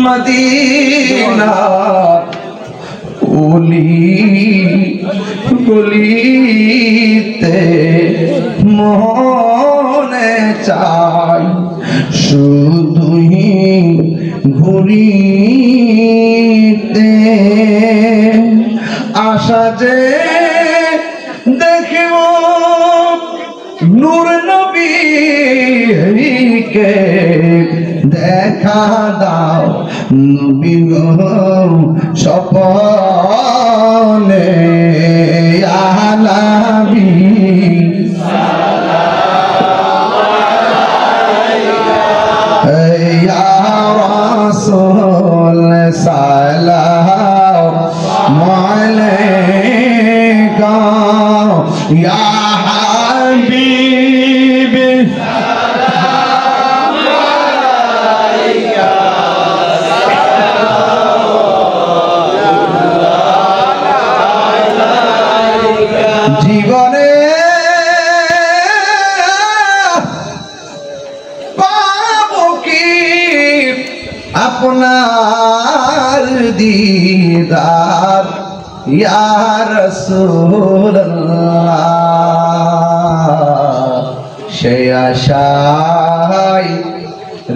Medina उली गलिते मोहने चाই শুধুই ঘুরিতে আশা যে দেখিব নূর নবীকে দেখা দাও নবী গো স্বপ্নে ইয়া নবী ইয়া রাসূল সালাম আলাইকা ইয়া হাবিব জীবনে পাবো কি আপনার দিদার ইয়া রাসূলুল্লাহ সে আশায়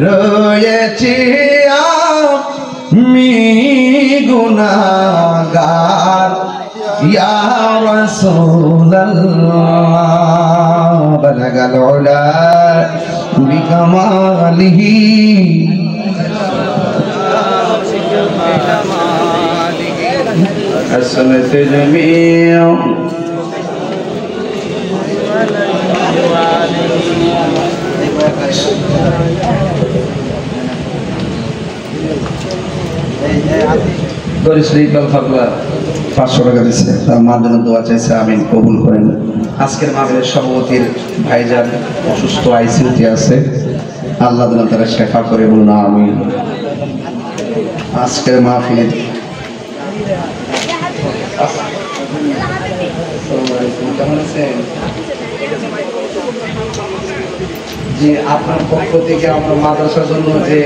রয়েছি আমি গুনাহগার يا رسول الله بلغ العلا بكماله حسنت جميع শরীফ আল-ফাতওয়া 500 টাকা দিচ্ছে তার মাধ্যমে দোয়া চাইছে আমিন কবুল করেন। আজকের মাহফিলের সভাপতির ভাইজান অসুস্থ আইসিইউতে আছে, আল্লাহ যেন তারা শেফা করে বলুন আমিন। আজকের মাহফিল কেমন আছেন? জি আপনার পক্ষ থেকে আমরা মাদ্রাসার জন্য যে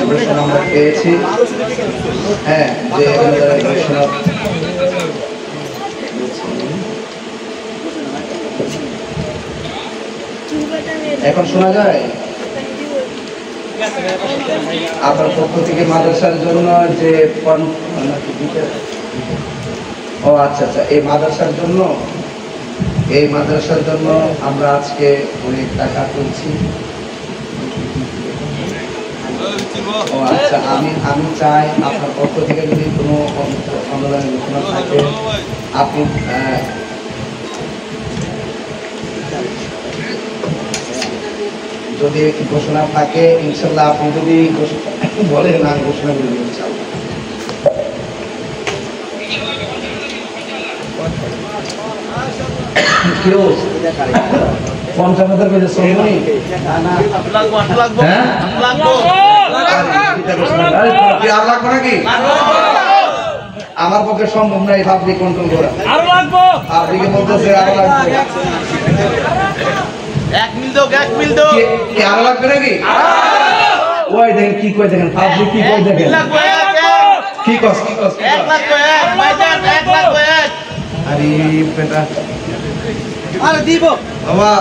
ঘোষণা আমরা পেয়েছি, হ্যাঁ যে ঘোষণা এখন শোনা যায়। আপনার পক্ষ থেকে মাদ্রাসার জন্য যে ও আচ্ছা আচ্ছা এই মাদ্রাসার জন্য আমরা আজকে অনেক টাকা তুলছি। ও আচ্ছা আমি চাই আপনার পক্ষ থেকে যদি কোনো অনুদানের ঘোষণা থাকে আপনি যদি ঘোষণা থাকে ইনশাল্লাহ আপনি যদি বলেন না ঘোষণা করে দিতে চান। কেউ 50,000 পেয়েছে সোমনি নাকি আমার পক্ষে সম্ভব নাই পাবলিক কন্ট্রোল করা। পাবলিকে বলতেছে আরো লাগবে, 1 মিল দাও কি আরো লাগবে নাকি? ওই দেখেন কি কই, দেখেন পাবলিক কি কই, দেখেন কি কস 1 লাখ 1 আরে বেটা আরে দিব বাবা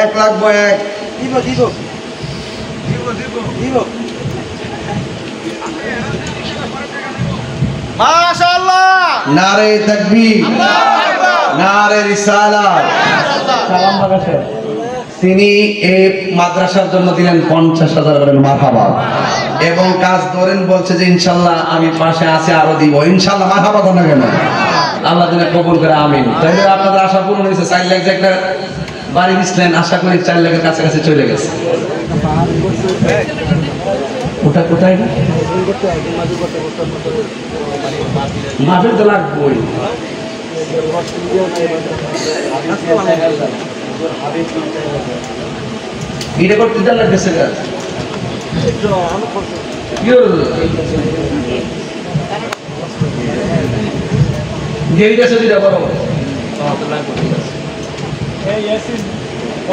1 লাখ 1 দিব মাশাআল্লাহ। নারে তাকবীর, নারে রিসালাত। সালাম বাগাছে তিনি এই মাদ্রাসার জন্য দিলেন 50,000 বলেন মারহাবা। এবং কাজ ধরেন বলছে যে ইনশাআল্লাহ আমি পাশে আছি আরো দিব ইনশাআল্লাহ মারহাবা না কেন আল্লাহ যেন কবুল করে আমিন। তাইলে আপনাদের আশা পূরণ হয়েছে 4 লাখ যে একটা বাড়ি দিচ্ছিলেন আশা করি 4 লাখের কাছাকাছি চলে গেছে। ওটা কোথায় মাফিল তো লাগবই এটা করতে দেওয়া লাগতেছে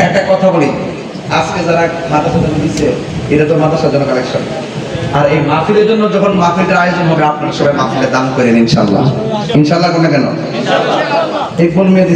একটা কথা বলি আজকে যারা মাদ্রাসা দিচ্ছে এটা তো মাদ্রাসার জন্য কালেকশন আর এই মাহফিলের জন্য যখন মাহফিলের আয়োজন হবে আপনারা সবাই মাহফিলের দান করেন ইনশাআল্লাহ ইনশাআল্লাহ কোন কেন এই কোন মেয়ে